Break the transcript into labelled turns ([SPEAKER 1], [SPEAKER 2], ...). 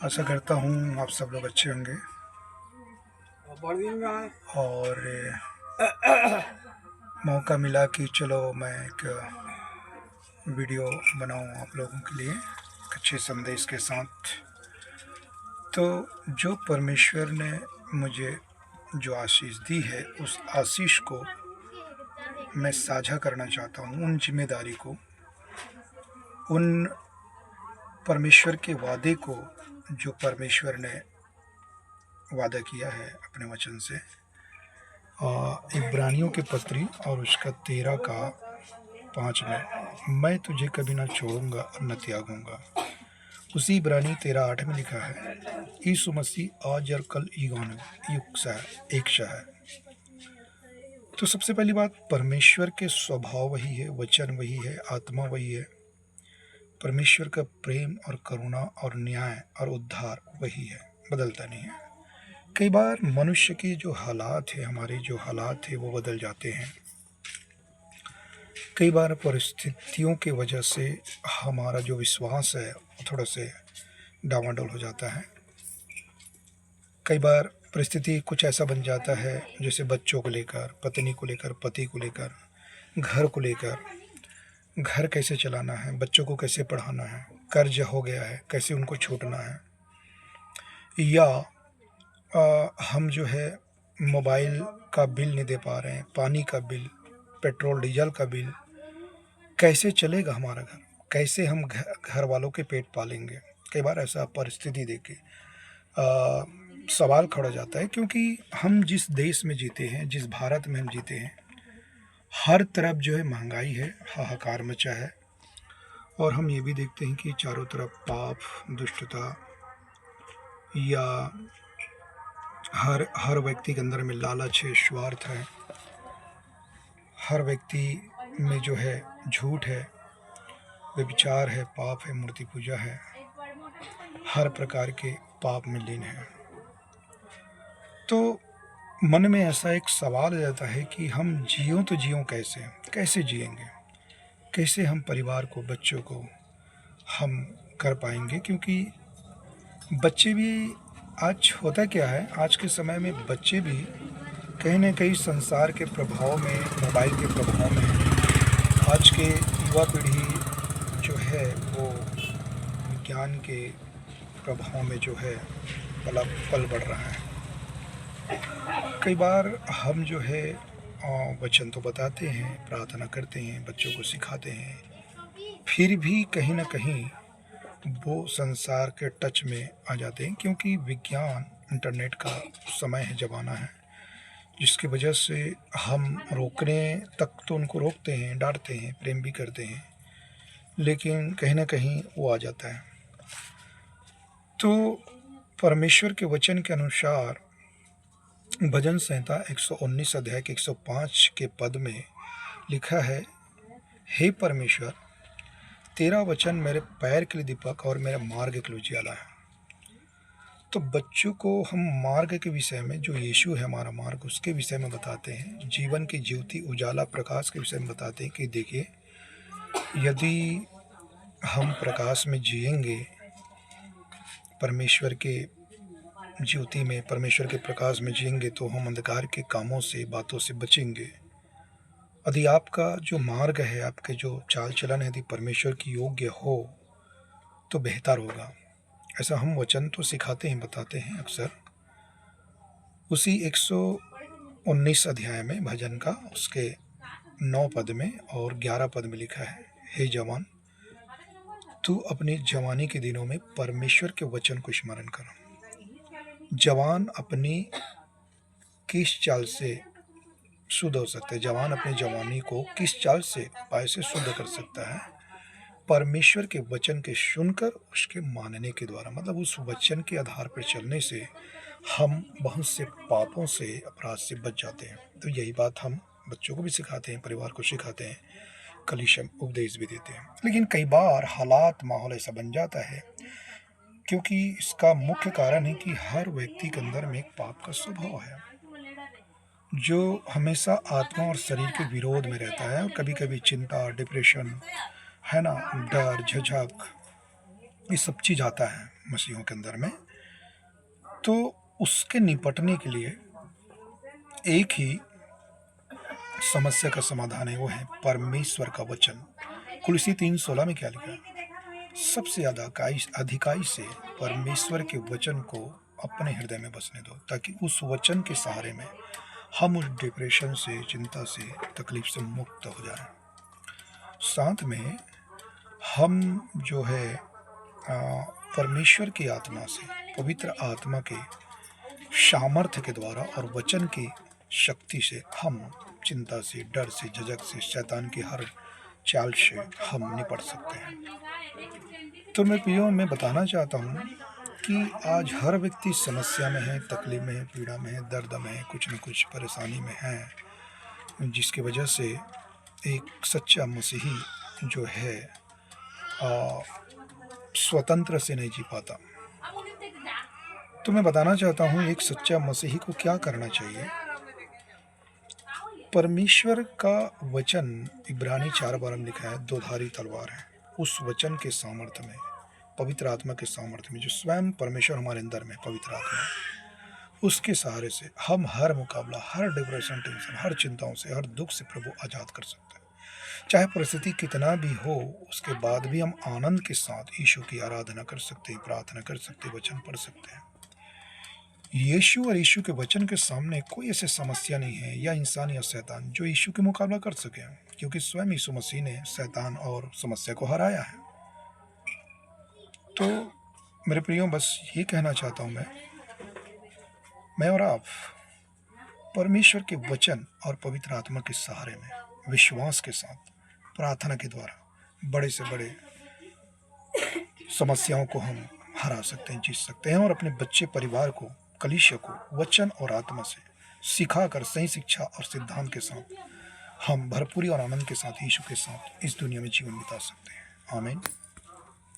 [SPEAKER 1] आशा करता हूँ आप सब लोग अच्छे होंगे और मौका मिला कि चलो मैं एक वीडियो बनाऊँ आप लोगों के लिए एक अच्छे संदेश के साथ। तो जो परमेश्वर ने मुझे जो आशीष दी है उस आशीष को मैं साझा करना चाहता हूँ, उन जिम्मेदारी को, उन परमेश्वर के वादे को जो परमेश्वर ने वादा किया है अपने वचन से। इब्रानियों के पत्री और उसका 13 का 5 में, मैं तुझे कभी ना छोड़ूंगा और न त्यागूंगा। उसी इब्रानी 13:8 में लिखा है, यीशु मसीह आज और कल एक सा है। तो सबसे पहली बात, परमेश्वर के स्वभाव वही है, वचन वही है, आत्मा वही है। परमेश्वर का प्रेम और करुणा और न्याय और उद्धार वही है, बदलता नहीं है। कई बार मनुष्य की जो हालात है, हमारे जो हालात है वो बदल जाते हैं। कई बार परिस्थितियों की वजह से हमारा जो विश्वास है वो थोड़ा से डामाडोल हो जाता है। कई बार परिस्थिति कुछ ऐसा बन जाता है, जैसे बच्चों को लेकर, पत्नी को लेकर, पति को लेकर, घर को लेकर, घर कैसे चलाना है, बच्चों को कैसे पढ़ाना है, कर्ज हो गया है कैसे उनको छूटना है, या हम जो है मोबाइल का बिल नहीं दे पा रहे हैं, पानी का बिल, पेट्रोल डीजल का बिल, कैसे चलेगा हमारा घर, कैसे हम घर वालों के पेट पालेंगे। कई बार ऐसा परिस्थिति देख के सवाल खड़ा हो जाता है, क्योंकि हम जिस देश में जीते हैं, जिस भारत में हम जीते हैं, हर तरफ जो है महंगाई है, हाहाकार मचा है। और हम ये भी देखते हैं कि चारों तरफ पाप, दुष्टता, या हर व्यक्ति के अंदर में लालच है, स्वार्थ है, हर व्यक्ति में जो है झूठ है, व्यभिचार है, पाप है, मूर्ति पूजा है, हर प्रकार के पाप में लीन है। तो मन में ऐसा एक सवाल आ जाता है कि हम जियों तो जियों कैसे जिएंगे, कैसे हम परिवार को, बच्चों को हम कर पाएंगे। क्योंकि बच्चे भी, आज होता क्या है, आज के समय में बच्चे भी कहीं ना कहीं संसार के प्रभाव में, मोबाइल के प्रभाव में, आज के युवा पीढ़ी जो है वो विज्ञान के प्रभाव में जो है पल बढ़ रहा है। कई बार हम जो है वचन तो बताते हैं, प्रार्थना करते हैं, बच्चों को सिखाते हैं, फिर भी कहीं ना कहीं वो संसार के टच में आ जाते हैं, क्योंकि विज्ञान, इंटरनेट का समय है, ज़माना है, जिसकी वजह से हम रोकने तक तो उनको रोकते हैं, डांटते हैं, प्रेम भी करते हैं, लेकिन कहीं ना कहीं वो आ जाता है। तो परमेश्वर के वचन के अनुसार भजन संहिता 119 अध्याय के 105 के पद में लिखा है, हे परमेश्वर, तेरा वचन मेरे पैर के लिए दीपक और मेरे मार्ग के लिए उजियाला है। तो बच्चों को हम मार्ग के विषय में, जो यीशु है हमारा मार्ग, उसके विषय में बताते हैं, जीवन की ज्योति, उजाला, प्रकाश के विषय में बताते हैं कि देखिए, यदि हम प्रकाश में जिएंगे, परमेश्वर के ज्योति में, परमेश्वर के प्रकाश में जिएंगे, तो हम अंधकार के कामों से, बातों से बचेंगे। यदि आपका जो मार्ग है, आपके जो चाल चलन है, यदि परमेश्वर की योग्य हो तो बेहतर होगा। ऐसा हम वचन तो सिखाते हैं, बताते हैं अक्सर। उसी 119 अध्याय में भजन का, उसके 9 पद में और 11 पद में लिखा है, हे जवान, तू अपनी जवानी के दिनों में परमेश्वर के वचन को स्मरण कर। जवान अपनी किस चाल से शुद्ध हो सकता है, जवान अपनी जवानी को किस चाल से, उपाय से शुद्ध कर सकता है? परमेश्वर के वचन के सुनकर, उसके मानने के द्वारा, मतलब उस वचन के आधार पर चलने से हम बहुत से पापों से, अपराध से बच जाते हैं। तो यही बात हम बच्चों को भी सिखाते हैं, परिवार को सिखाते हैं, कलीसिया उपदेश भी देते हैं। लेकिन कई बार हालात, माहौल ऐसा बन जाता है, क्योंकि इसका मुख्य कारण है कि हर व्यक्ति के अंदर में एक पाप का स्वभाव है, जो हमेशा आत्मा और शरीर के विरोध में रहता है। और कभी कभी चिंता, डिप्रेशन, है ना, डर, झिझक, ये सब चीज़ आता है मसीहों के अंदर में, तो उसके निपटने के लिए एक ही समस्या का समाधान है, वो है परमेश्वर का वचन। कुलसी 3:16 में क्या लिखा है? सबसे ज़्यादा अधिकाई से परमेश्वर के वचन को अपने हृदय में बसने दो, ताकि उस वचन के सहारे में हम उस डिप्रेशन से, चिंता से, तकलीफ से मुक्त हो जाएं। साथ में हम जो है परमेश्वर की आत्मा से, पवित्र आत्मा के सामर्थ्य के द्वारा और वचन की शक्ति से हम चिंता से, डर से, झिझक से, शैतान की हर चाल से हम निपट सकते हैं। तो मैं बताना चाहता हूँ कि आज हर व्यक्ति समस्या में है, तकलीफ में है, पीड़ा में है, दर्द में है, कुछ न कुछ परेशानी में है, जिसकी वजह से एक सच्चा मसीही जो है स्वतंत्र से नहीं जी पाता। तो मैं बताना चाहता हूँ एक सच्चा मसीही को क्या करना चाहिए। परमेश्वर का वचन इब्रानी 4:12 में लिखा है, दोधारी तलवार है। उस वचन के सामर्थ्य में, पवित्र आत्मा के सामर्थ्य में, जो स्वयं परमेश्वर हमारे अंदर में पवित्र आत्मा, उसके सहारे से हम हर मुकाबला, हर डिप्रेशन, टेंशन, हर चिंताओं से, हर दुख से प्रभु आज़ाद कर सकते हैं। चाहे परिस्थिति कितना भी हो, उसके बाद भी हम आनंद के साथ यीशु की आराधना कर सकते हैं, प्रार्थना कर सकते हैं, वचन पढ़ सकते हैं। यीशु और यीशु के वचन के सामने कोई ऐसी समस्या नहीं है, या इंसान या शैतान, जो यीशु के मुकाबला कर सके, क्योंकि स्वयं यीशु मसीह ने शैतान और समस्या को हराया है। तो मेरे प्रियो, बस ये कहना चाहता हूँ मैं और आप परमेश्वर के वचन और पवित्र आत्मा के सहारे में विश्वास के साथ, प्रार्थना के द्वारा बड़े से बड़े समस्याओं को हम हरा सकते हैं, जीत सकते हैं, और अपने बच्चे, परिवार को, कलीसिया को वचन और आत्मा से सिखाकर सही शिक्षा और सिद्धांत के साथ हम भरपूरी और आनंद के साथ यीशु के साथ इस दुनिया में जीवन बिता सकते हैं। आमीन।